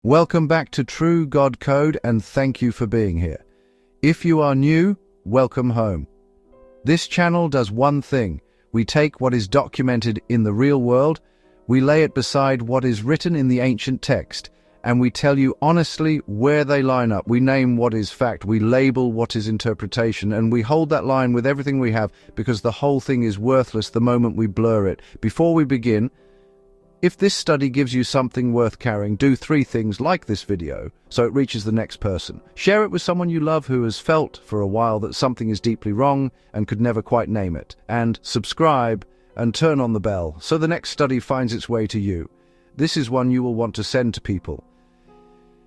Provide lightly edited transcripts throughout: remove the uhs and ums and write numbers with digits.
Welcome back to True God Code, and thank you for being here. If you are new, welcome home. This channel does one thing. We take what is documented in the real world, we lay it beside what is written in the ancient text, and we tell you honestly where they line up. We name what is fact, we label what is interpretation, and we hold that line with everything we have, because the whole thing is worthless the moment we blur it. Before we begin, if this study gives you something worth carrying, do 3 things: like this video so it reaches the next person. Share it with someone you love who has felt for a while that something is deeply wrong and could never quite name it. And subscribe and turn on the bell so the next study finds its way to you. This is one you will want to send to people.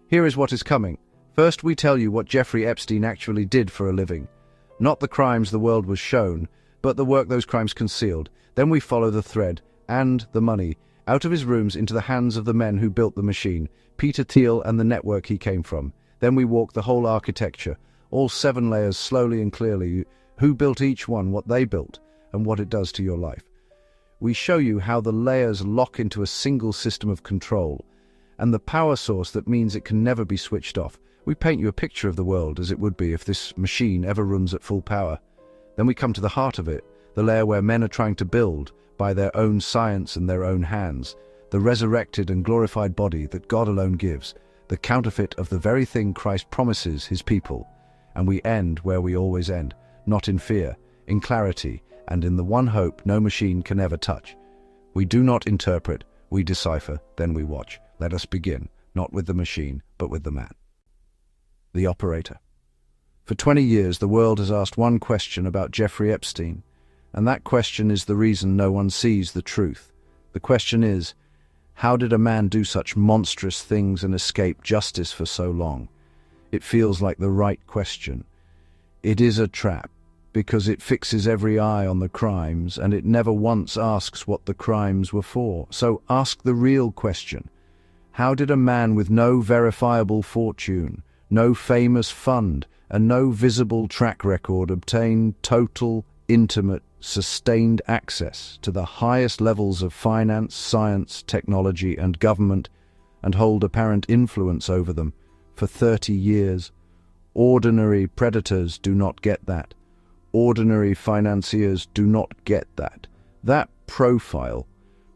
Here is what is coming. First, we tell you what Jeffrey Epstein actually did for a living. Not the crimes the world was shown, but the work those crimes concealed. Then we follow the thread and the money out of his rooms into the hands of the men who built the machine, Peter Thiel and the network he came from. Then we walk the whole architecture, all 7 layers, slowly and clearly, who built each one, what they built, and what it does to your life. We show you how the layers lock into a single system of control, and the power source that means it can never be switched off. We paint you a picture of the world as it would be if this machine ever runs at full power. Then we come to the heart of it, the layer where men are trying to build, by their own science and their own hands, the resurrected and glorified body that God alone gives, the counterfeit of the very thing Christ promises his people. And we end where we always end, not in fear, in clarity, and in the one hope no machine can ever touch. We do not interpret, we decipher, then we watch. Let us begin, not with the machine, but with the man. The operator. For 20 years, the world has asked one question about Jeffrey Epstein, and that question is the reason no one sees the truth. The question is, how did a man do such monstrous things and escape justice for so long? It feels like the right question. It is a trap, because it fixes every eye on the crimes, and it never once asks what the crimes were for. So ask the real question. How did a man with no verifiable fortune, no famous fund, and no visible track record obtain total, intimate, sustained access to the highest levels of finance, science, technology, and government, and hold apparent influence over them for 30 years? Ordinary predators do not get that. Ordinary financiers do not get that. That profile,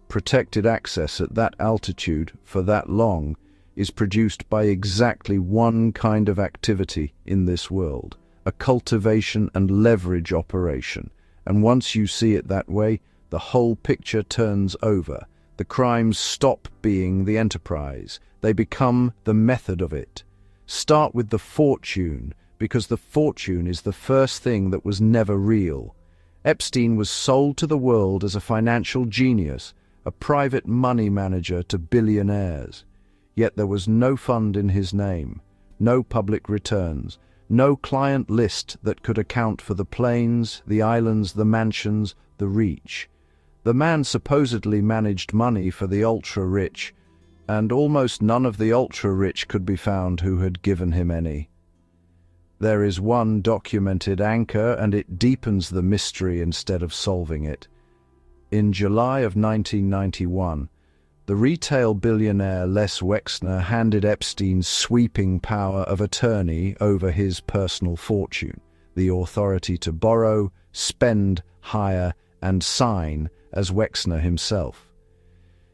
protected access at that altitude for that long, is produced by exactly one kind of activity in this world, a cultivation and leverage operation. And once you see it that way, the whole picture turns over. The crimes stop being the enterprise. They become the method of it. Start with the fortune, because the fortune is the first thing that was never real. Epstein was sold to the world as a financial genius, a private money manager to billionaires. Yet there was no fund in his name, no public returns, no client list that could account for the planes, the islands, the mansions, the reach. The man supposedly managed money for the ultra-rich, and almost none of the ultra-rich could be found who had given him any. There is one documented anchor, and it deepens the mystery instead of solving it. In July of 1991, the retail billionaire Les Wexner handed Epstein sweeping power of attorney over his personal fortune, the authority to borrow, spend, hire, and sign as Wexner himself.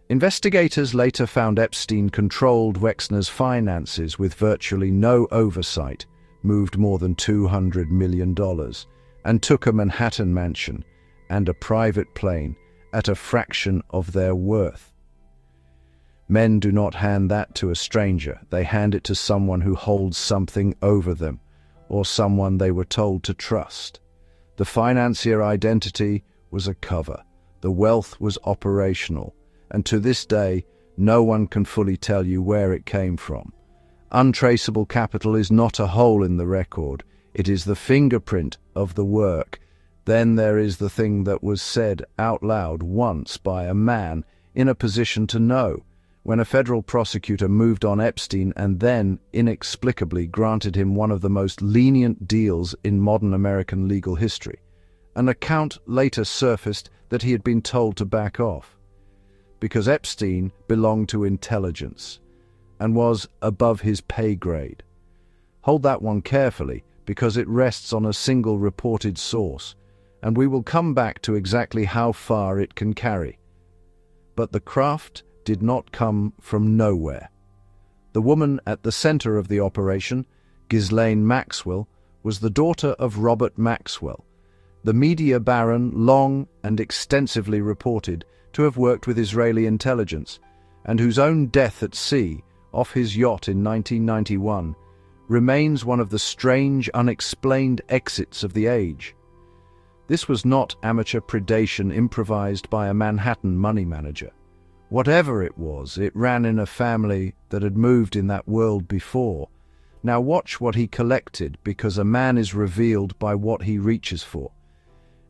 Investigators later found Epstein controlled Wexner's finances with virtually no oversight, moved more than $200 million, and took a Manhattan mansion and a private plane at a fraction of their worth. Men do not hand that to a stranger. They hand it to someone who holds something over them, or someone they were told to trust. The financier identity was a cover. The wealth was operational, and to this day, no one can fully tell you where it came from. Untraceable capital is not a hole in the record. It is the fingerprint of the work. Then there is the thing that was said out loud once by a man in a position to know, when a federal prosecutor moved on Epstein and then, inexplicably, granted him one of the most lenient deals in modern American legal history. An account later surfaced that he had been told to back off, because Epstein belonged to intelligence, and was above his pay grade. Hold that one carefully, because it rests on a single reported source, and we will come back to exactly how far it can carry. But the craft did not come from nowhere. The woman at the center of the operation, Ghislaine Maxwell, was the daughter of Robert Maxwell, the media baron long and extensively reported to have worked with Israeli intelligence, and whose own death at sea, off his yacht in 1991, remains one of the strange, unexplained exits of the age. This was not amateur predation improvised by a Manhattan money manager. Whatever it was, it ran in a family that had moved in that world before. Now watch what he collected, because a man is revealed by what he reaches for.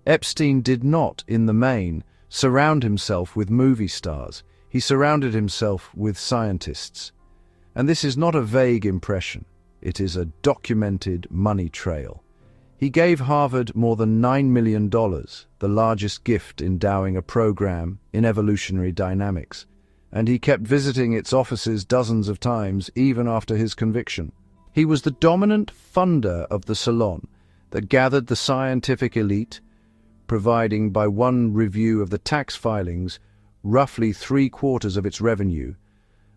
Epstein did not, in the main, surround himself with movie stars. He surrounded himself with scientists. And this is not a vague impression. It is a documented money trail. He gave Harvard more than $9 million, the largest gift endowing a program in evolutionary dynamics, and he kept visiting its offices dozens of times even after his conviction. He was the dominant funder of the salon that gathered the scientific elite, providing, by one review of the tax filings, roughly 3/4 of its revenue,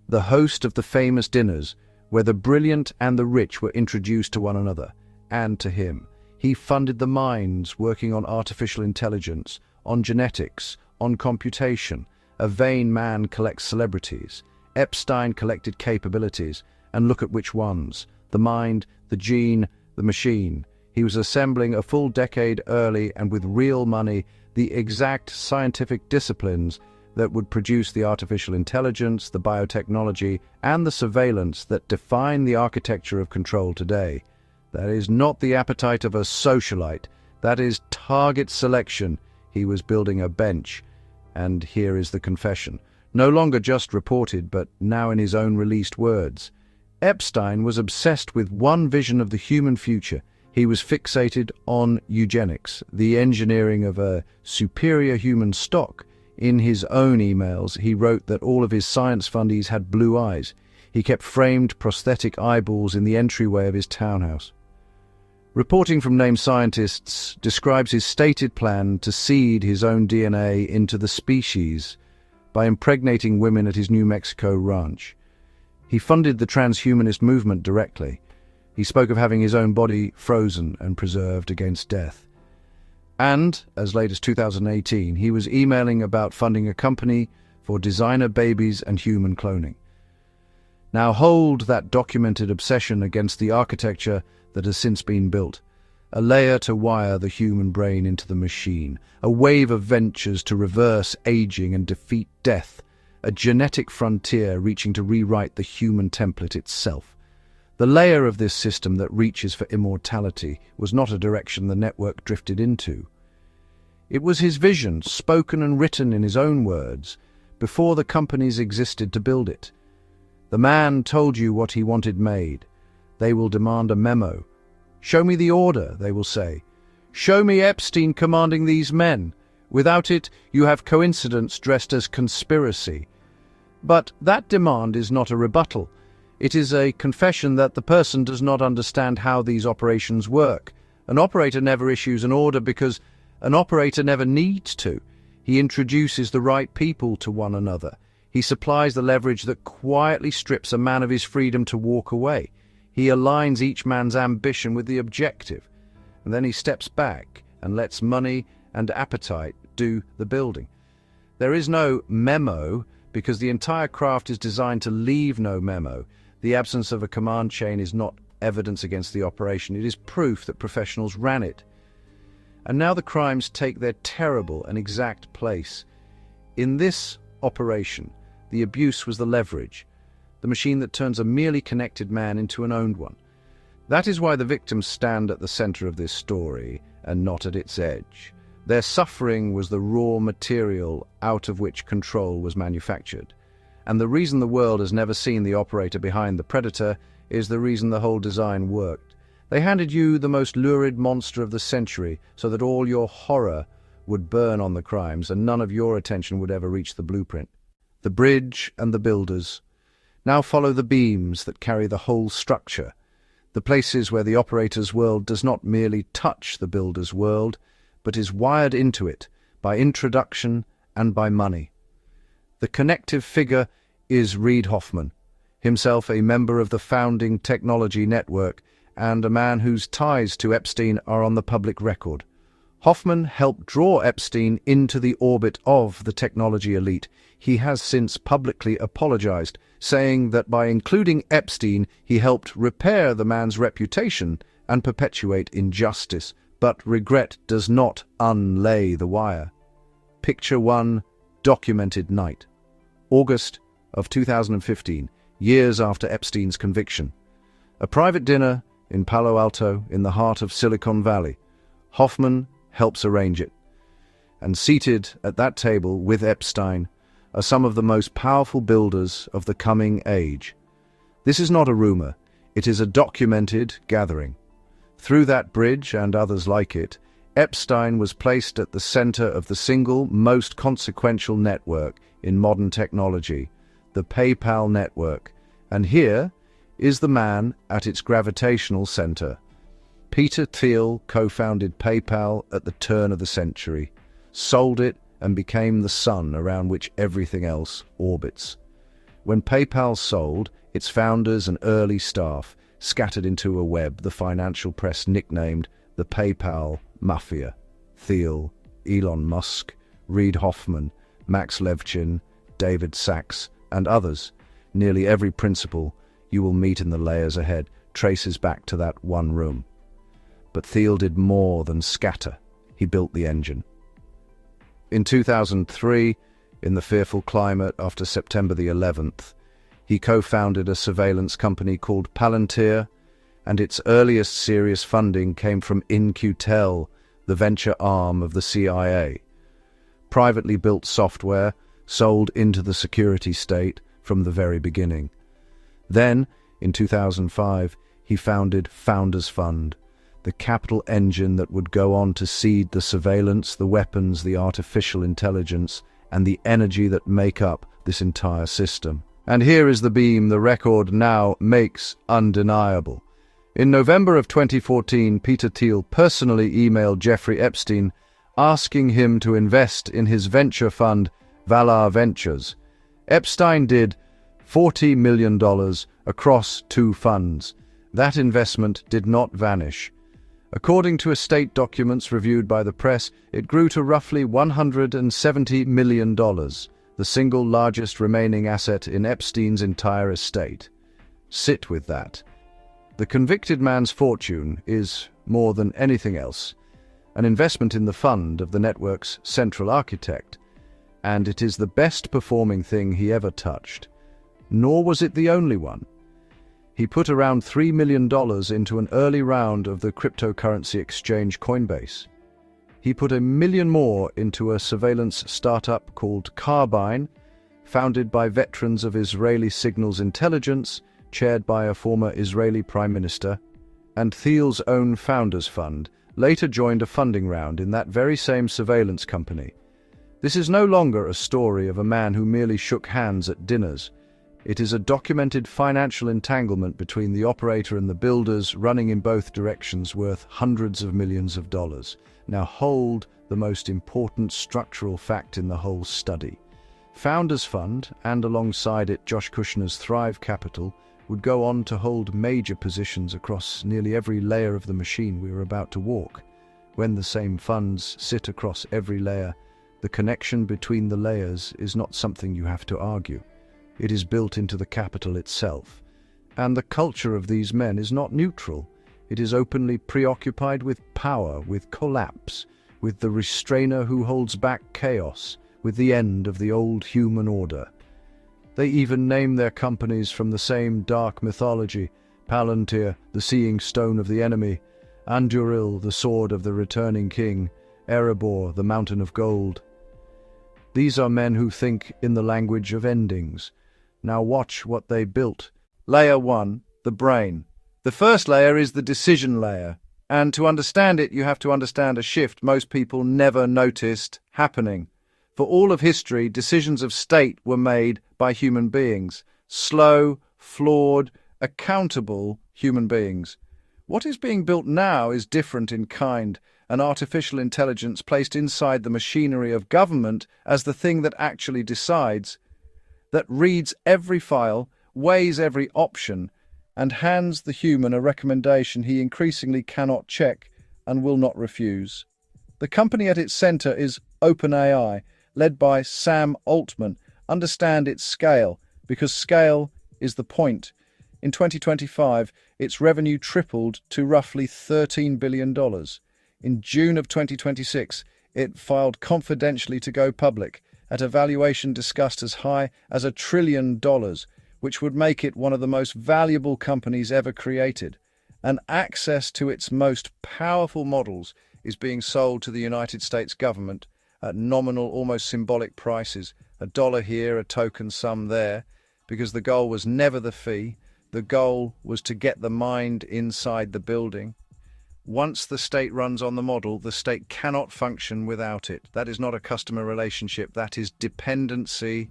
the host of the famous dinners where the brilliant and the rich were introduced to one another, and to him. He funded the minds working on artificial intelligence, on genetics, on computation. A vain man collects celebrities. Epstein collected capabilities, and look at which ones. The mind, the gene, the machine. He was assembling a full decade early and with real money the exact scientific disciplines that would produce the artificial intelligence, the biotechnology, and the surveillance that define the architecture of control today. That is not the appetite of a socialite. That is target selection. He was building a bench. And here is the confession. No longer just reported, but now in his own released words. Epstein was obsessed with one vision of the human future. He was fixated on eugenics, the engineering of a superior human stock. In his own emails, he wrote that all of his science fundies had blue eyes. He kept framed prosthetic eyeballs in the entryway of his townhouse. Reporting from named scientists describes his stated plan to seed his own DNA into the species by impregnating women at his New Mexico ranch. He funded the transhumanist movement directly. He spoke of having his own body frozen and preserved against death. And, as late as 2018, he was emailing about funding a company for designer babies and human cloning. Now hold that documented obsession against the architecture that has since been built. A layer to wire the human brain into the machine, a wave of ventures to reverse aging and defeat death, a genetic frontier reaching to rewrite the human template itself. The layer of this system that reaches for immortality was not a direction the network drifted into. It was his vision, spoken and written in his own words, before the companies existed to build it. The man told you what he wanted made. They will demand a memo. Show me the order, they will say. Show me Epstein commanding these men. Without it, you have coincidence dressed as conspiracy. But that demand is not a rebuttal. It is a confession that the person does not understand how these operations work. An operator never issues an order because an operator never needs to. He introduces the right people to one another. He supplies the leverage that quietly strips a man of his freedom to walk away. He aligns each man's ambition with the objective, and then he steps back and lets money and appetite do the building. There is no memo because the entire craft is designed to leave no memo. The absence of a command chain is not evidence against the operation. It is proof that professionals ran it. And now the crimes take their terrible and exact place. In this operation, the abuse was the leverage, the machine that turns a merely connected man into an owned one. That is why the victims stand at the center of this story and not at its edge. Their suffering was the raw material out of which control was manufactured. And the reason the world has never seen the operator behind the predator is the reason the whole design worked. They handed you the most lurid monster of the century so that all your horror would burn on the crimes and none of your attention would ever reach the blueprint. The bridge and the builders. Now follow the beams that carry the whole structure, the places where the operator's world does not merely touch the builder's world, but is wired into it by introduction and by money. The connective figure is Reid Hoffman, himself a member of the founding technology network and a man whose ties to Epstein are on the public record. Hoffman helped draw Epstein into the orbit of the technology elite. He has since publicly apologized, saying that by including Epstein, he helped repair the man's reputation and perpetuate injustice. But regret does not unlay the wire. Picture 1, documented night. August of 2015, years after Epstein's conviction. A private dinner in Palo Alto, in the heart of Silicon Valley. Hoffman helps arrange it. And seated at that table with Epstein are some of the most powerful builders of the coming age. This is not a rumor, it is a documented gathering. Through that bridge and others like it, Epstein was placed at the center of the single most consequential network in modern technology, the PayPal network. And here is the man at its gravitational center. Peter Thiel co-founded PayPal at the turn of the century, sold it and became the sun around which everything else orbits. When PayPal sold, its founders and early staff scattered into a web the financial press nicknamed the PayPal Mafia. Thiel, Elon Musk, Reid Hoffman, Max Levchin, David Sachs, and others. Nearly every principle you will meet in the layers ahead traces back to that one room. But Thiel did more than scatter. He built the engine. In 2003, in the fearful climate after September the 11th, he co-founded a surveillance company called Palantir, and its earliest serious funding came from In-Q-Tel, the venture arm of the CIA. Privately built software sold into the security state from the very beginning. Then, in 2005, he founded Founders Fund, the capital engine that would go on to seed the surveillance, the weapons, the artificial intelligence, and the energy that make up this entire system. And here is the beam the record now makes undeniable. In November of 2014, Peter Thiel personally emailed Jeffrey Epstein asking him to invest in his venture fund, Valar Ventures. Epstein did $40 million across 2 funds. That investment did not vanish. According to estate documents reviewed by the press, it grew to roughly $170 million, the single largest remaining asset in Epstein's entire estate. Sit with that. The convicted man's fortune is, more than anything else, an investment in the fund of the network's central architect, and it is the best performing thing he ever touched. Nor was it the only one. He put around $3 million into an early round of the cryptocurrency exchange Coinbase. He put $1 million more into a surveillance startup called Carbine, founded by veterans of Israeli signals intelligence, chaired by a former Israeli prime minister, and Thiel's own Founders Fund later joined a funding round in that very same surveillance company. This is no longer a story of a man who merely shook hands at dinners. It is a documented financial entanglement between the operator and the builders, running in both directions, worth hundreds of millions of dollars. Now hold the most important structural fact in the whole study. Founders Fund, and alongside it Josh Kushner's Thrive Capital, would go on to hold major positions across nearly every layer of the machine we are about to walk. When the same funds sit across every layer, the connection between the layers is not something you have to argue. It is built into the capital itself. And the culture of these men is not neutral. It is openly preoccupied with power, with collapse, with the restrainer who holds back chaos, with the end of the old human order. They even name their companies from the same dark mythology: Palantir, the seeing stone of the enemy; Anduril, the sword of the returning king; Erebor, the mountain of gold. These are men who think in the language of endings. Now watch what they built. Layer 1, the brain. The first layer is the decision layer, and to understand it you have to understand a shift most people never noticed happening. For all of history, decisions of state were made by human beings. slow, flawed, accountable human beings. What is being built now is different in kind, an artificial intelligence placed inside the machinery of government as the thing that actually decides, that reads every file, weighs every option, and hands the human a recommendation he increasingly cannot check and will not refuse. The company at its center is OpenAI, led by Sam Altman. Understand its scale, because scale is the point. In 2025, its revenue tripled to roughly $13 billion. In June of 2026, it filed confidentially to go public at a valuation discussed as high as $1 trillion, which would make it one of the most valuable companies ever created. And access to its most powerful models is being sold to the United States government at nominal, almost symbolic prices, $1 here, a token sum there, because the goal was never the fee. The goal was to get the mind inside the building. Once the state runs on the model, the state cannot function without it. That is not a customer relationship. That is dependency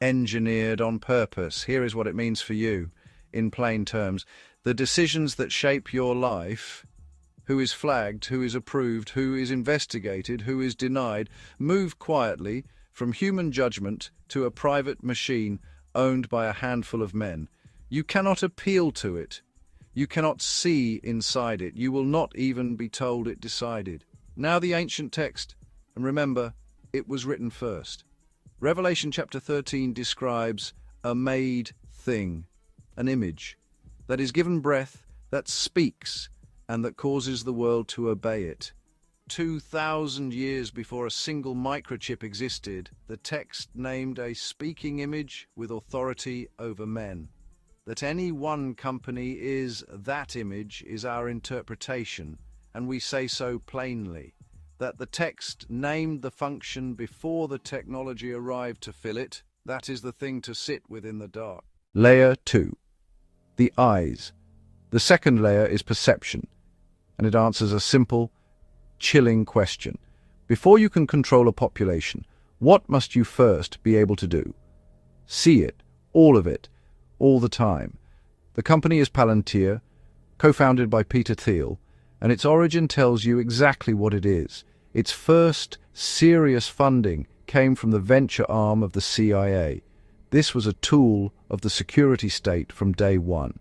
engineered on purpose. Here is what it means for you, in plain terms. The decisions that shape your life, who is flagged, who is approved, who is investigated, who is denied, move quietly from human judgment to a private machine owned by a handful of men. You cannot appeal to it. You cannot see inside it. You will not even be told it decided. Now the ancient text, and remember, it was written first. Revelation chapter 13 describes a made thing, an image, that is given breath, that speaks, and that causes the world to obey it. 2,000 years before a single microchip existed, the text named a speaking image with authority over men. That any one company is that image is our interpretation, and we say so plainly. That the text named the function before the technology arrived to fill it, that is the thing to sit within the dark. Layer 2. The eyes. The second layer is perception, and it answers a simple, chilling question. Before you can control a population, what must you first be able to do? See it, all of it, all the time. The company is Palantir, co-founded by Peter Thiel, and its origin tells you exactly what it is. Its first serious funding came from the venture arm of the CIA. This was a tool of the security state from day one.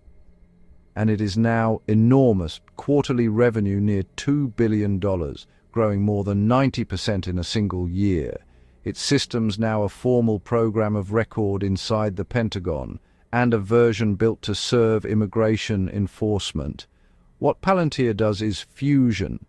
And it is now enormous, quarterly revenue near $2 billion, growing more than 90% in a single year. Its systems now a formal program of record inside the Pentagon, and a version built to serve immigration enforcement. What Palantir does is fusion.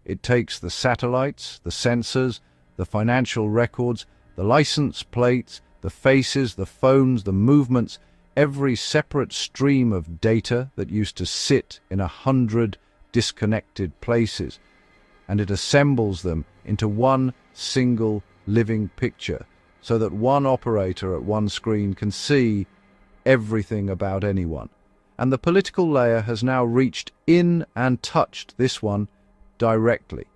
It takes the satellites, the sensors, the financial records, the license plates, the faces, the phones, the movements, every separate stream of data that used to sit in 100 disconnected places, and it assembles them into one single living picture so that one operator at one screen can see everything about anyone. And the political layer has now reached in and touched this one directly.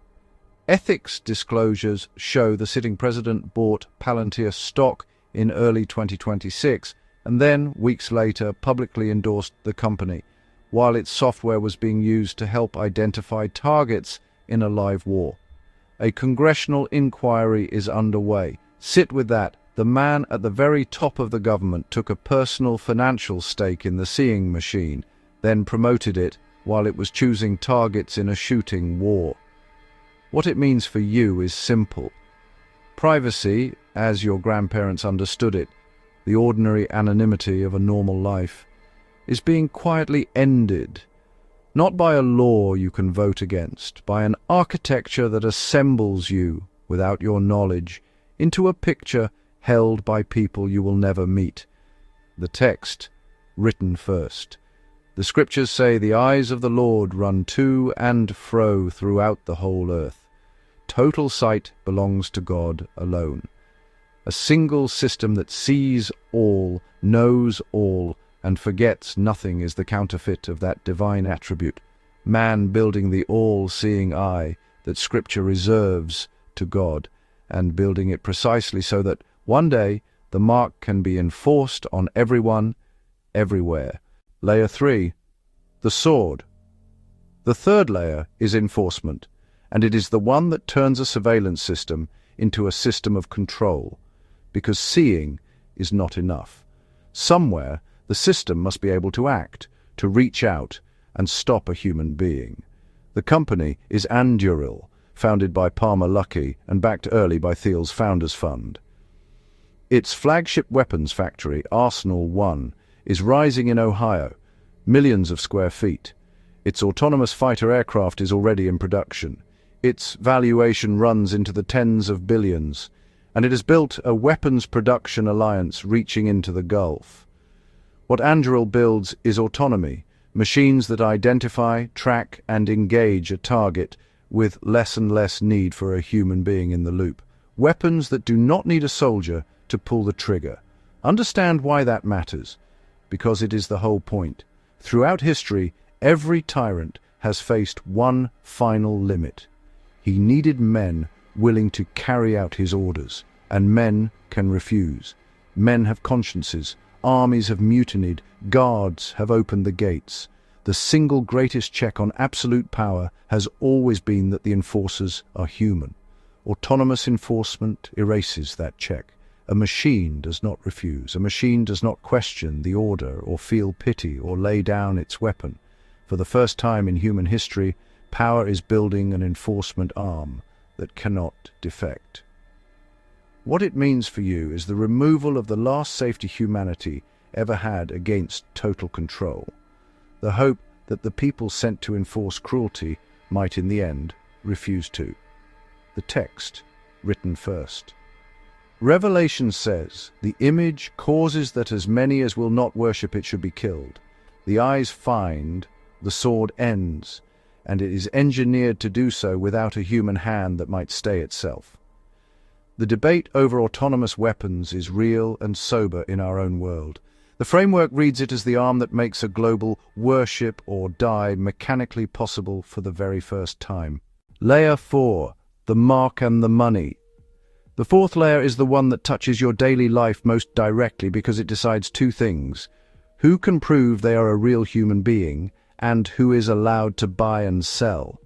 Ethics disclosures show the sitting president bought Palantir stock in early 2026 and then, weeks later, publicly endorsed the company, while its software was being used to help identify targets in a live war. A congressional inquiry is underway. Sit with that. The man at the very top of the government took a personal financial stake in the seeing machine, then promoted it while it was choosing targets in a shooting war. What it means for you is simple. Privacy, as your grandparents understood it, the ordinary anonymity of a normal life, is being quietly ended, not by a law you can vote against, by an architecture that assembles you, without your knowledge, into a picture held by people you will never meet. The text, written first. The scriptures say the eyes of the Lord run to and fro throughout the whole earth. Total sight belongs to God alone. A single system that sees all, knows all, and forgets nothing is the counterfeit of that divine attribute. Man building the all-seeing eye that Scripture reserves to God, and building it precisely so that one day The mark can be enforced on everyone, everywhere. Layer 3. The sword. The third layer is enforcement, and it is the one that turns a surveillance system into a system of control, because seeing is not enough. Somewhere, the system must be able to act, to reach out and stop a human being. The company is Anduril, founded by Palmer Luckey and backed early by Thiel's Founders Fund. Its flagship weapons factory, Arsenal 1, is rising in Ohio, millions of square feet. Its autonomous fighter aircraft is already in production. Its valuation runs into the tens of billions, and it has built a weapons production alliance reaching into the Gulf. What Anduril builds is autonomy, machines that identify, track, and engage a target with less and less need for a human being in the loop. Weapons that do not need a soldier to pull the trigger. Understand why that matters, because it is the whole point. Throughout history, every tyrant has faced one final limit. He needed men willing to carry out his orders, and men can refuse. Men have consciences, armies have mutinied, guards have opened the gates. The single greatest check on absolute power has always been that the enforcers are human. Autonomous enforcement erases that check. A machine does not refuse. A machine does not question the order or feel pity or lay down its weapon. For the first time in human history, power is building an enforcement arm that cannot defect. What it means for you is the removal of the last safety humanity ever had against total control. The hope that the people sent to enforce cruelty might in the end refuse to. The text, written first. Revelation says, "The image causes that as many as will not worship it should be killed. The eyes find, the sword ends, and it is engineered to do so without a human hand that might stay itself." The debate over autonomous weapons is real and sober in our own world. The framework reads it as the arm that makes a global worship or die mechanically possible for the very first time. Layer 4. The mark and the money. The fourth layer is the one that touches your daily life most directly because it decides two things: who can prove they are a real human being, and who is allowed to buy and sell.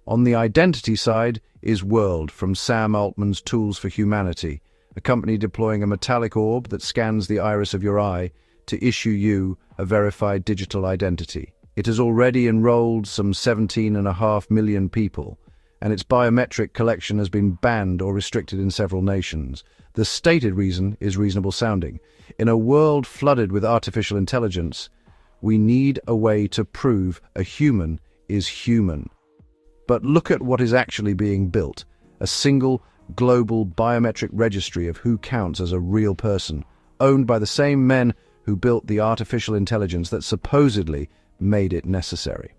On the identity side is World from Sam Altman's Tools for Humanity, a company deploying a metallic orb that scans the iris of your eye to issue you a verified digital identity. It has already enrolled some 17.5 million people, and its biometric collection has been banned or restricted in several nations. The stated reason is reasonable sounding. In a world flooded with artificial intelligence, we need a way to prove a human is human. But look at what is actually being built: a single global biometric registry of who counts as a real person, owned by the same men who built the artificial intelligence that supposedly made it necessary.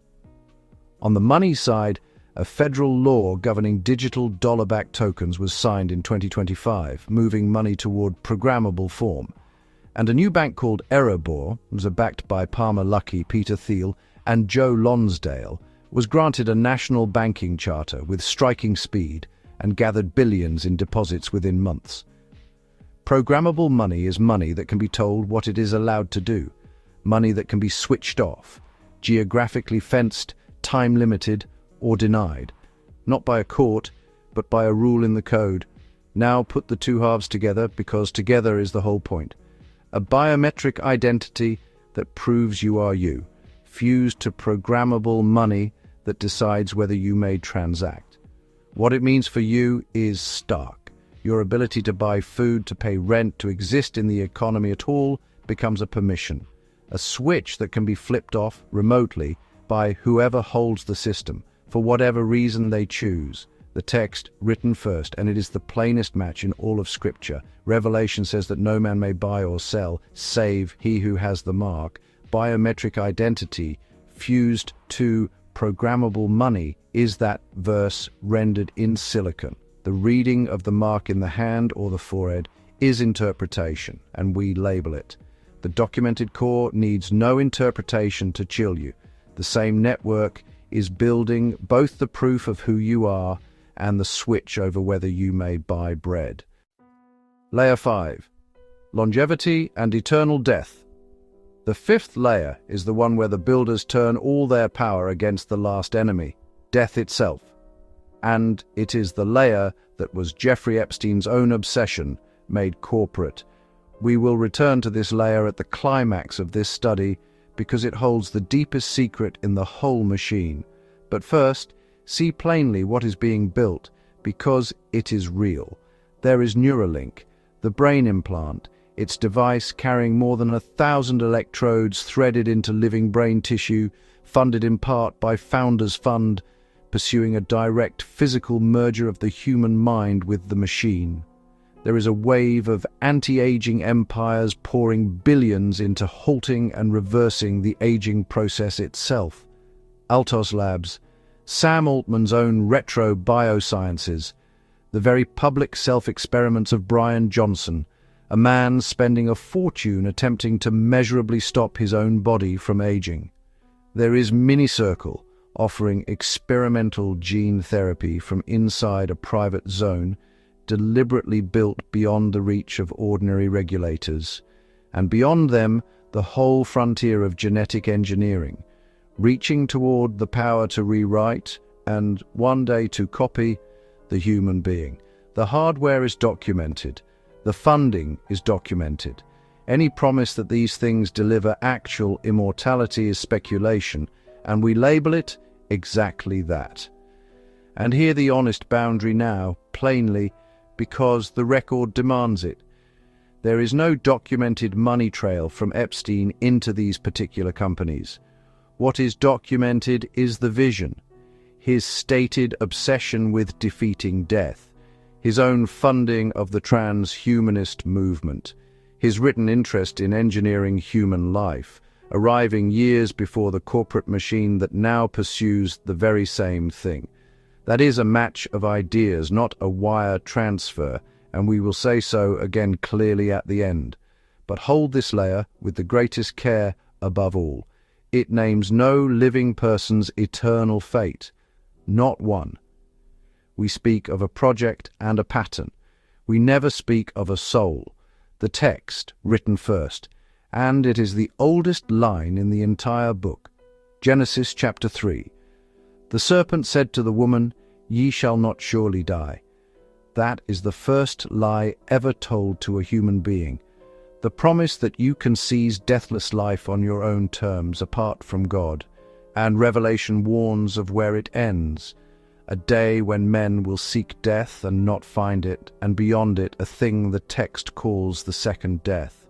On the money side, a federal law governing digital dollar-backed tokens was signed in 2025, moving money toward programmable form. And a new bank called Erebor, was backed by Palmer Luckey, Peter Thiel, and Joe Lonsdale, was granted a national banking charter with striking speed and gathered billions in deposits within months. Programmable money is money that can be told what it is allowed to do, money that can be switched off, geographically fenced, time-limited, or denied, not by a court, but by a rule in the code. Now put the two halves together, because together is the whole point. A biometric identity that proves you are you, fused to programmable money that decides whether you may transact. What it means for you is stark. Your ability to buy food, to pay rent, to exist in the economy at all becomes a permission, a switch that can be flipped off remotely by whoever holds the system, for whatever reason they choose. The text, written first, and it is the plainest match in all of Scripture. Revelation says that no man may buy or sell, save he who has the mark. Biometric identity, fused to programmable money, is that verse rendered in silicon. The reading of the mark in the hand or the forehead is interpretation, and we label it. The documented core needs no interpretation to chill you. The same network is building both the proof of who you are and the switch over whether you may buy bread. Layer 5. longevity, and eternal death. The fifth layer is the one where the builders turn all their power against the last enemy, death itself. And it is the layer that was Jeffrey Epstein's own obsession, made corporate. We will return to this layer at the climax of this study because it holds the deepest secret in the whole machine. But first, see plainly what is being built, because it is real. There is Neuralink, the brain implant, its device carrying more than 1,000 electrodes threaded into living brain tissue, funded in part by Founders Fund, pursuing a direct physical merger of the human mind with the machine. There is a wave of anti-aging empires pouring billions into halting and reversing the aging process itself. Altos Labs, Sam Altman's own retro biosciences, the very public self-experiments of Brian Johnson, a man spending a fortune attempting to measurably stop his own body from aging. There is Minicircle, offering experimental gene therapy from inside a private zone, deliberately built beyond the reach of ordinary regulators, and beyond them the whole frontier of genetic engineering, reaching toward the power to rewrite and one day to copy the human being. The hardware is documented. The funding is documented. Any promise that these things deliver actual immortality is speculation, and we label it exactly that. And here the honest boundary now, plainly, because the record demands it. There is no documented money trail from Epstein into these particular companies. What is documented is the vision, his stated obsession with defeating death, his own funding of the transhumanist movement, his written interest in engineering human life, arriving years before the corporate machine that now pursues the very same thing. That is a match of ideas, not a wire transfer, and we will say so again clearly at the end. But hold this layer with the greatest care above all. It names no living person's eternal fate, not one. We speak of a project and a pattern. We never speak of a soul, the text written first, and it is the oldest line in the entire book. Genesis chapter 3. The serpent said to the woman, "Ye shall not surely die." That is the first lie ever told to a human being. The promise that you can seize deathless life on your own terms apart from God. And Revelation warns of where it ends. A day when men will seek death and not find it, and beyond it a thing the text calls the second death.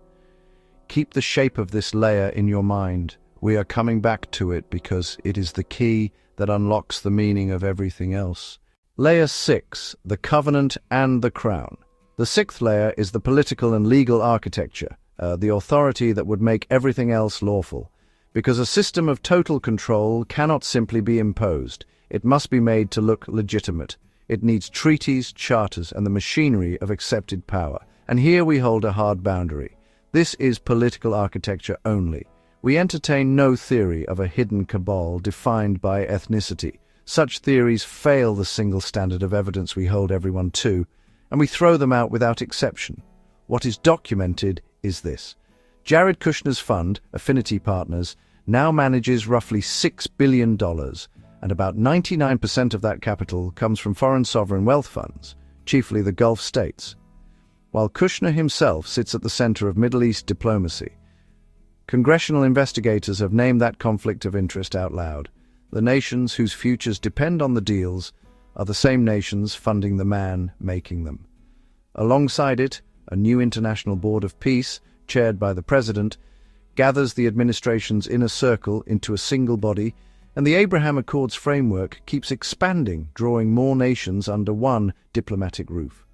Keep the shape of this layer in your mind. We are coming back to it because it is the key that unlocks the meaning of everything else. Layer 6, the covenant and the crown. The sixth layer is the political and legal architecture, the authority that would make everything else lawful. Because a system of total control cannot simply be imposed. It must be made to look legitimate. It needs treaties, charters, and the machinery of accepted power. And here we hold a hard boundary. This is political architecture only. We entertain no theory of a hidden cabal defined by ethnicity. Such theories fail the single standard of evidence we hold everyone to, and we throw them out without exception. What is documented is this. Jared Kushner's fund, Affinity Partners, now manages roughly $6 billion, and about 99% of that capital comes from foreign sovereign wealth funds, chiefly the Gulf states, while Kushner himself sits at the center of Middle East diplomacy. Congressional investigators have named that conflict of interest out loud. The nations whose futures depend on the deals are the same nations funding the man making them. Alongside it, a new International Board of Peace, chaired by the President, gathers the administration's inner circle into a single body, and the Abraham Accords framework keeps expanding, drawing more nations under one diplomatic roof.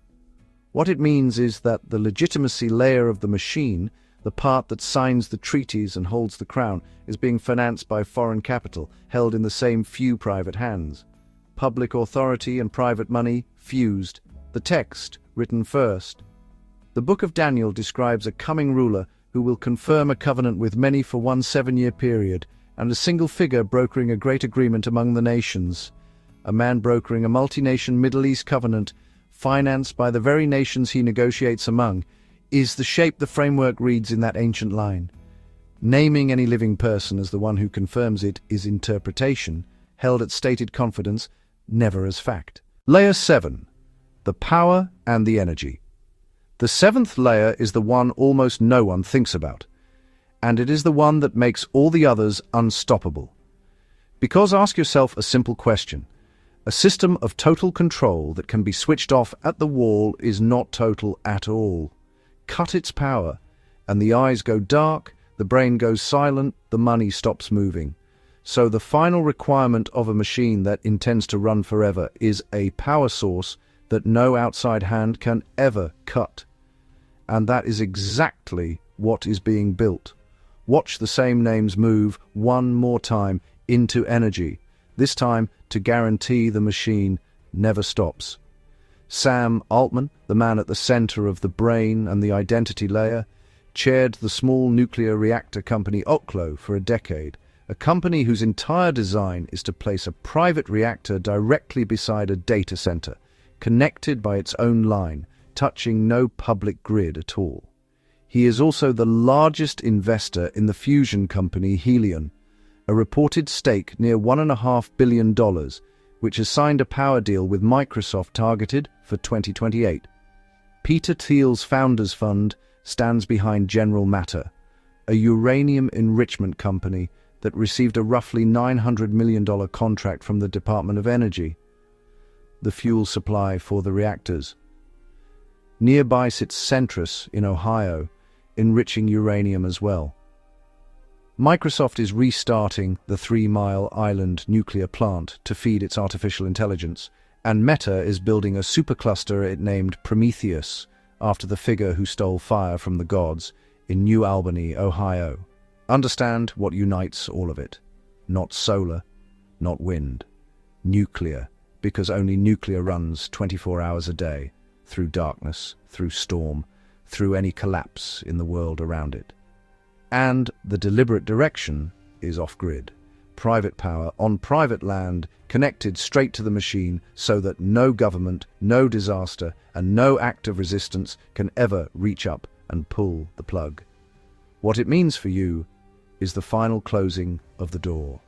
What it means is that the legitimacy layer of the machine, the part that signs the treaties and holds the crown, is being financed by foreign capital, held in the same few private hands. Public authority and private money fused. The text written first. The book of Daniel describes a coming ruler who will confirm a covenant with many for one 7-year period, and a single figure brokering a great agreement among the nations. A man brokering a multi-nation Middle East covenant, financed by the very nations he negotiates among, is the shape the framework reads in that ancient line. Naming any living person as the one who confirms it is interpretation, held at stated confidence, never as fact. Layer 7. The power and the energy. The 7th layer is the one almost no one thinks about, and it is the one that makes all the others unstoppable. Because ask yourself a simple question. A system of total control that can be switched off at the wall is not total at all. Cut its power, and the eyes go dark, the brain goes silent, the money stops moving. So the final requirement of a machine that intends to run forever is a power source that no outside hand can ever cut. And that is exactly what is being built. Watch the same names move one more time into energy, this time to guarantee the machine never stops. Sam Altman, the man at the center of the brain and the identity layer, chaired the small nuclear reactor company Oklo for a decade, a company whose entire design is to place a private reactor directly beside a data center, connected by its own line, touching no public grid at all. He is also the largest investor in the fusion company Helion, a reported stake near $1.5 billion, which has signed a power deal with Microsoft targeted for 2028. Peter Thiel's Founders Fund stands behind General Matter, a uranium enrichment company that received a roughly $900 million contract from the Department of Energy, the fuel supply for the reactors. Nearby sits Centrus in Ohio, enriching uranium as well. Microsoft is restarting the 3 Mile Island nuclear plant to feed its artificial intelligence, and Meta is building a supercluster it named Prometheus, after the figure who stole fire from the gods, in New Albany, Ohio. Understand what unites all of it. Not solar, not wind. Nuclear, because only nuclear runs 24 hours a day, through darkness, through storm, through any collapse in the world around it. And the deliberate direction is off-grid. Private power on private land, connected straight to the machine so that no government, no disaster, and no act of resistance can ever reach up and pull the plug. What it means for you is the final closing of the door.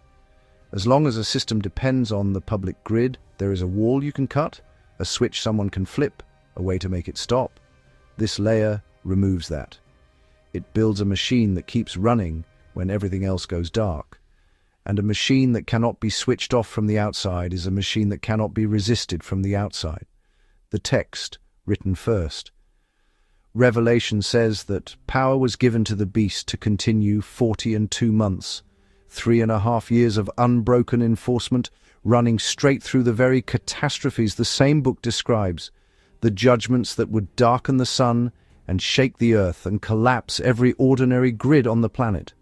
As long as a system depends on the public grid, there is a wall you can cut, a switch someone can flip, a way to make it stop. This layer removes that. It builds a machine that keeps running when everything else goes dark. And a machine that cannot be switched off from the outside is a machine that cannot be resisted from the outside. The text, written first. Revelation says that power was given to the beast to continue 42 months, 3.5 years of unbroken enforcement, running straight through the very catastrophes the same book describes, the judgments that would darken the sun and shake the earth and collapse every ordinary grid on the planet.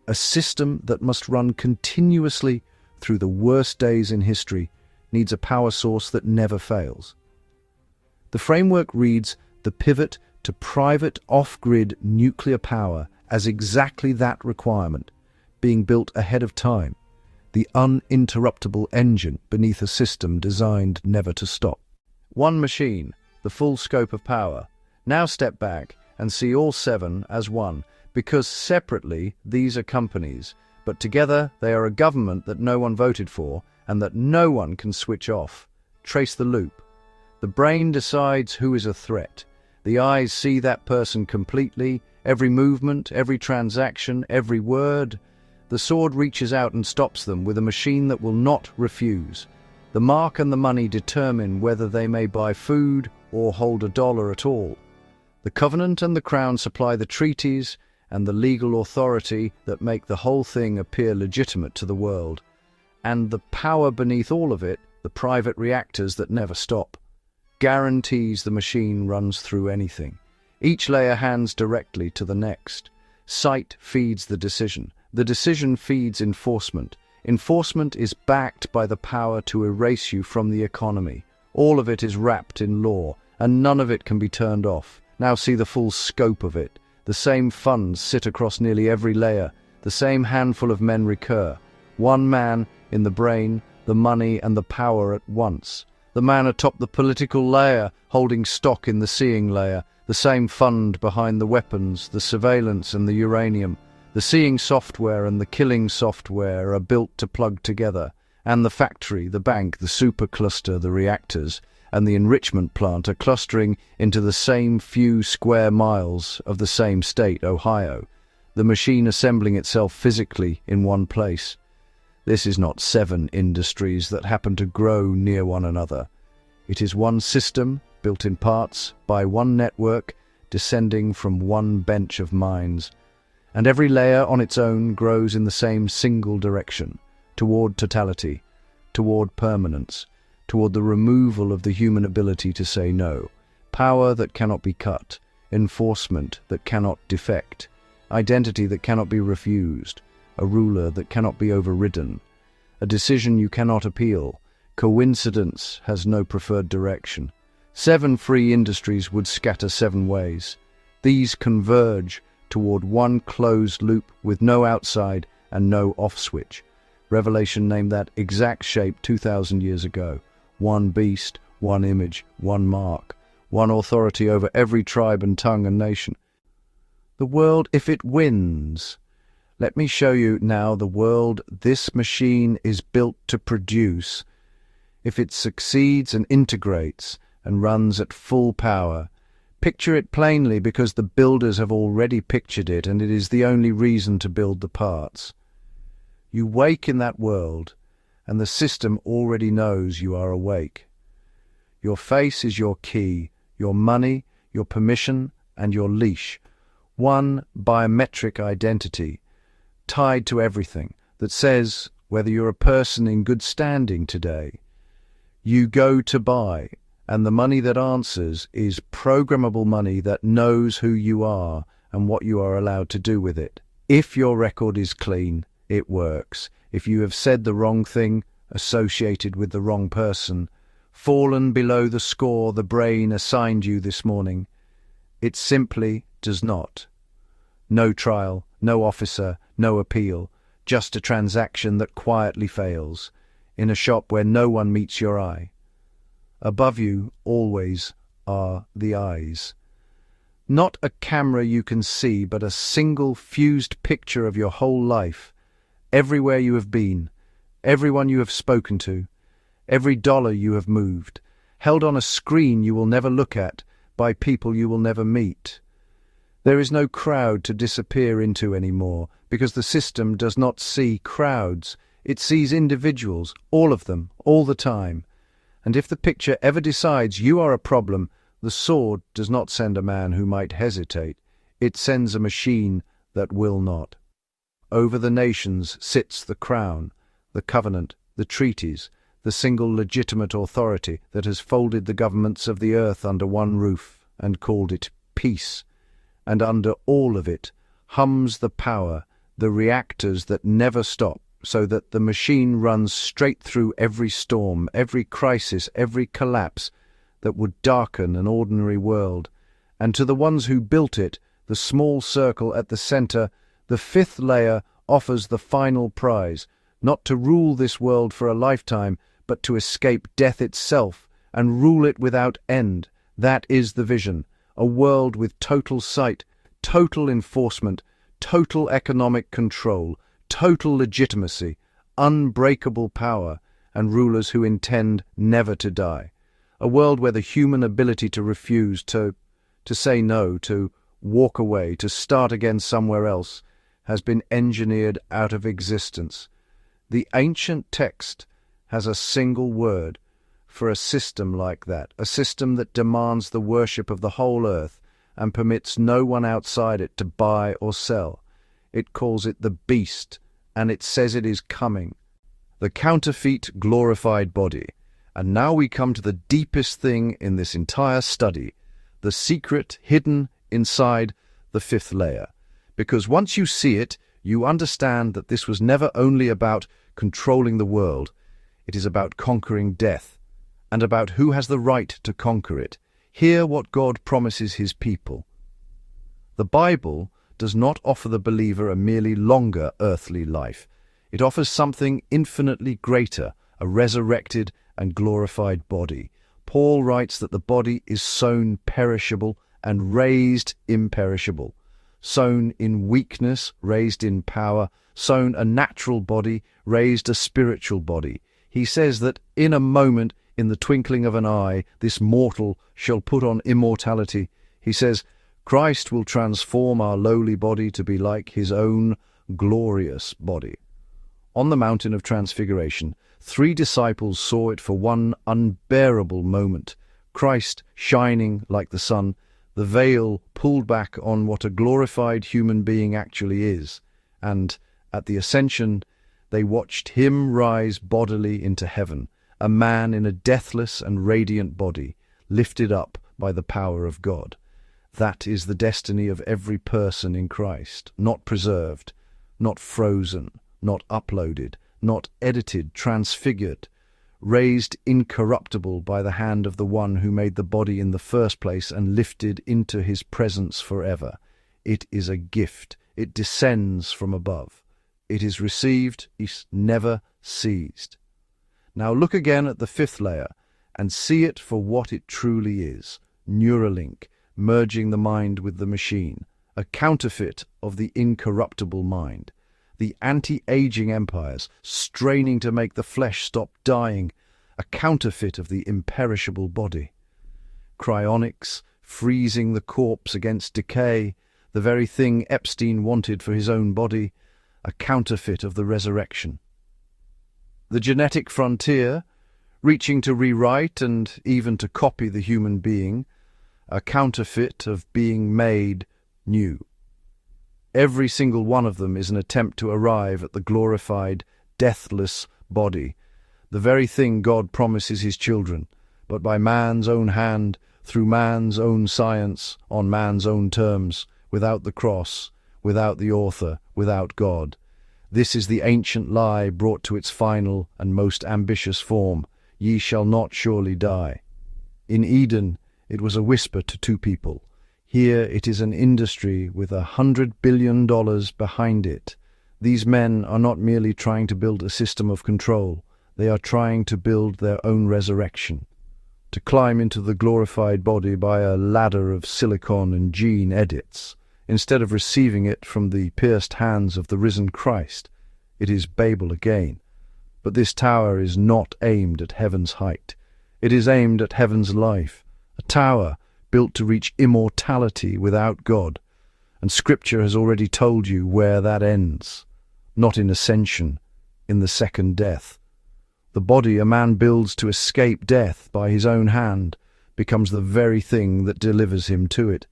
A system that must run continuously through the worst days in history needs a power source that never fails. The framework reads the pivot to private off-grid nuclear power as exactly that requirement, being built ahead of time, the uninterruptible engine beneath a system designed never to stop. One machine, the full scope of power. Now step back and see all 7 as one, because separately these are companies, but together they are a government that no one voted for and that no one can switch off. Trace the loop. The brain decides who is a threat. The eyes see that person completely, every movement, every transaction, every word. The sword reaches out and stops them with a machine that will not refuse. The mark and the money determine whether they may buy food or hold $1 at all. The covenant and the crown supply the treaties and the legal authority that make the whole thing appear legitimate to the world. And the power beneath all of it, the private reactors that never stop, guarantees the machine runs through anything. Each layer hands directly to the next. Sight feeds the decision feeds enforcement. Enforcement is backed by the power to erase you from the economy. All of it is wrapped in law, and none of it can be turned off. Now see the full scope of it. The same funds sit across nearly every layer. The same handful of men recur. One man in the brain, the money and the power at once. The man atop the political layer, holding stock in the seeing layer. The same fund behind the weapons, the surveillance and the uranium. The seeing software and the killing software are built to plug together, and the factory, the bank, the supercluster, the reactors, and the enrichment plant are clustering into the same few square miles of the same state, Ohio, the machine assembling itself physically in one place. This is not 7 industries that happen to grow near one another. It is one system, built in parts by one network, descending from one bench of minds. And every layer on its own grows in the same single direction, toward totality, toward permanence, toward the removal of the human ability to say no, power that cannot be cut, enforcement that cannot defect, identity that cannot be refused, a ruler that cannot be overridden, a decision you cannot appeal. Coincidence has no preferred direction. 7 free industries would scatter 7 ways. These converge toward one closed loop with no outside and no off switch. Revelation named that exact shape 2,000 years ago. One beast, one image, one mark, one authority over every tribe and tongue and nation. The world, if it wins. Let me show you now the world this machine is built to produce. If it succeeds and integrates and runs at full power, picture it plainly because the builders have already pictured it, and it is the only reason to build the parts. You wake in that world, and the system already knows you are awake. Your face is your key, your money, your permission, and your leash. One biometric identity, tied to everything, that says whether you're a person in good standing today. You go to buy, and the money that answers is programmable money that knows who you are and what you are allowed to do with it. If your record is clean, it works. If you have said the wrong thing, associated with the wrong person, fallen below the score the brain assigned you this morning, it simply does not. No trial, no officer, no appeal, just a transaction that quietly fails, in a shop where no one meets your eye. Above you always are the eyes. Not a camera you can see, but a single fused picture of your whole life, everywhere you have been, everyone you have spoken to, every dollar you have moved, held on a screen you will never look at, by people you will never meet. There is no crowd to disappear into anymore, because the system does not see crowds. It sees individuals, all of them, all the time. And if the picture ever decides you are a problem, the sword does not send a man who might hesitate. It sends a machine that will not. Over the nations sits the crown, the covenant, the treaties, the single legitimate authority that has folded the governments of the earth under one roof and called it peace. And under all of it hums the power, the reactors that never stop, so that the machine runs straight through every storm, every crisis, every collapse that would darken an ordinary world. And to the ones who built it, the small circle at the center, the 5th layer offers the final prize, not to rule this world for a lifetime, but to escape death itself and rule it without end. That is the vision, a world with total sight, total enforcement, total economic control, total legitimacy, unbreakable power, and rulers who intend never to die. A world where the human ability to refuse, to say no, to walk away, to start again somewhere else, has been engineered out of existence. The ancient text has a single word for a system like that, a system that demands the worship of the whole earth and permits no one outside it to buy or sell. It calls it the beast, and it says it is coming. The counterfeit glorified body. And now we come to the deepest thing in this entire study, the secret hidden inside the 5th layer. Because once you see it, you understand that this was never only about controlling the world. It is about conquering death, and about who has the right to conquer it. Hear what God promises his people. The Bible does not offer the believer a merely longer earthly life. It offers something infinitely greater, a resurrected and glorified body. Paul writes that the body is sown perishable and raised imperishable. Sown in weakness, raised in power. Sown a natural body, raised a spiritual body. He says that in a moment, in the twinkling of an eye, this mortal shall put on immortality. He says, Christ will transform our lowly body to be like his own glorious body. On the mountain of transfiguration, 3 disciples saw it for one unbearable moment. Christ shining like the sun, the veil pulled back on what a glorified human being actually is, and at the ascension, they watched him rise bodily into heaven, a man in a deathless and radiant body, lifted up by the power of God. That is the destiny of every person in Christ, not preserved, not frozen, not uploaded, not edited, transfigured, raised incorruptible by the hand of the one who made the body in the first place and lifted into his presence forever. It is a gift. It descends from above. It is received, is never seized. Now look again at the 5th layer and see it for what it truly is. Neuralink, merging the mind with the machine, a counterfeit of the incorruptible mind. The anti-aging empires, straining to make the flesh stop dying, a counterfeit of the imperishable body. Cryonics, freezing the corpse against decay, the very thing Epstein wanted for his own body, a counterfeit of the resurrection. The genetic frontier, reaching to rewrite and even to copy the human being, a counterfeit of being made new. Every single one of them is an attempt to arrive at the glorified, deathless body, the very thing God promises his children, but by man's own hand, through man's own science, on man's own terms, without the cross, without the author, without God. This is the ancient lie brought to its final and most ambitious form: ye shall not surely die. In Eden, it was a whisper to 2 people. Here it is an industry with $100 billion behind it. These men are not merely trying to build a system of control. They are trying to build their own resurrection, to climb into the glorified body by a ladder of silicon and gene edits, instead of receiving it from the pierced hands of the risen Christ. It is Babel again. But this tower is not aimed at heaven's height. It is aimed at heaven's life, a tower built to reach immortality without God. And Scripture has already told you where that ends. Not in ascension, in the second death. The body a man builds to escape death by his own hand becomes the very thing that delivers him to it.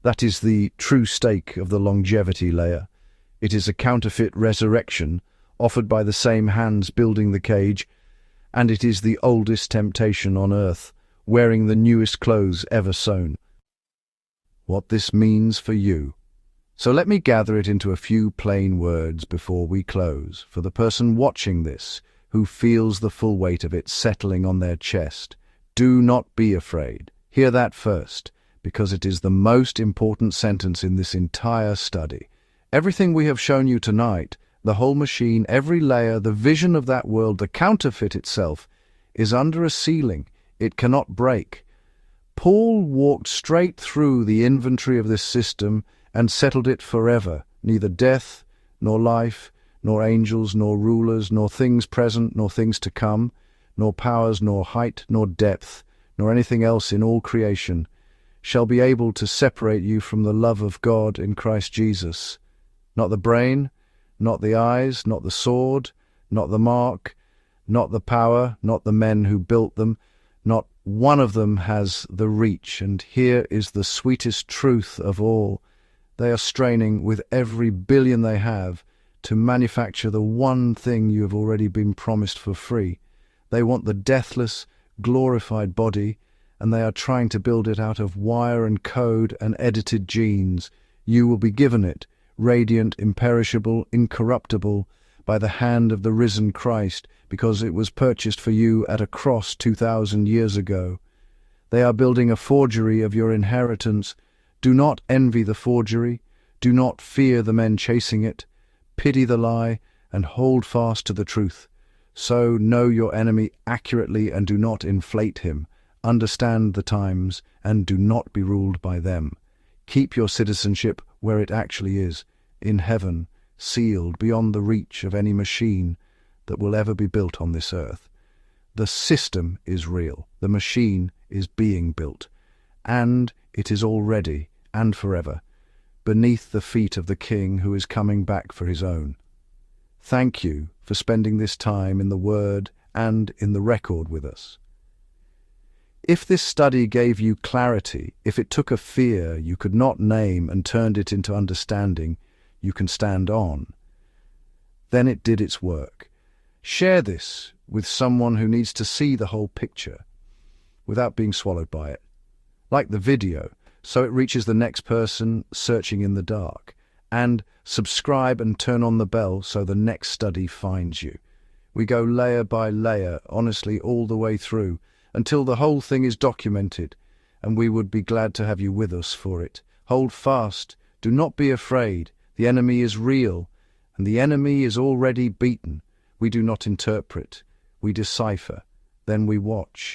That is the true stake of the longevity layer. It is a counterfeit resurrection offered by the same hands building the cage, and it is the oldest temptation on earth, wearing the newest clothes ever sewn. What this means for you. So let me gather it into a few plain words before we close, for the person watching this, who feels the full weight of it settling on their chest. Do not be afraid. Hear that first, because it is the most important sentence in this entire study. Everything we have shown you tonight, the whole machine, every layer, the vision of that world, the counterfeit itself, is under a ceiling. It cannot break. Paul walked straight through the inventory of this system and settled it forever. Neither death, nor life, nor angels, nor rulers, nor things present, nor things to come, nor powers, nor height, nor depth, nor anything else in all creation shall be able to separate you from the love of God in Christ Jesus. Not the brain, not the eyes, not the sword, not the mark, not the power, not the men who built them. Not one of them has the reach, and here is the sweetest truth of all. They are straining with every billion they have to manufacture the one thing you have already been promised for free. They want the deathless, glorified body, and they are trying to build it out of wire and code and edited genes. You will be given it, radiant, imperishable, incorruptible, by the hand of the risen Christ, because it was purchased for you at a cross 2,000 years ago. They are building a forgery of your inheritance. Do not envy the forgery. Do not fear the men chasing it. Pity the lie and hold fast to the truth. So know your enemy accurately and do not inflate him. Understand the times and do not be ruled by them. Keep your citizenship where it actually is, in heaven, sealed beyond the reach of any machine that will ever be built on this earth. The system is real. The machine is being built. And it is already and forever beneath the feet of the King who is coming back for his own. Thank you for spending this time in the Word and in the record with us. If this study gave you clarity, if it took a fear you could not name and turned it into understanding you can stand on, then it did its work. Share this with someone who needs to see the whole picture without being swallowed by it. Like the video, so it reaches the next person searching in the dark. And subscribe and turn on the bell so the next study finds you. We go layer by layer, honestly, all the way through, until the whole thing is documented, and we would be glad to have you with us for it. Hold fast. Do not be afraid. The enemy is real, and the enemy is already beaten. We do not interpret. We decipher. Then we watch.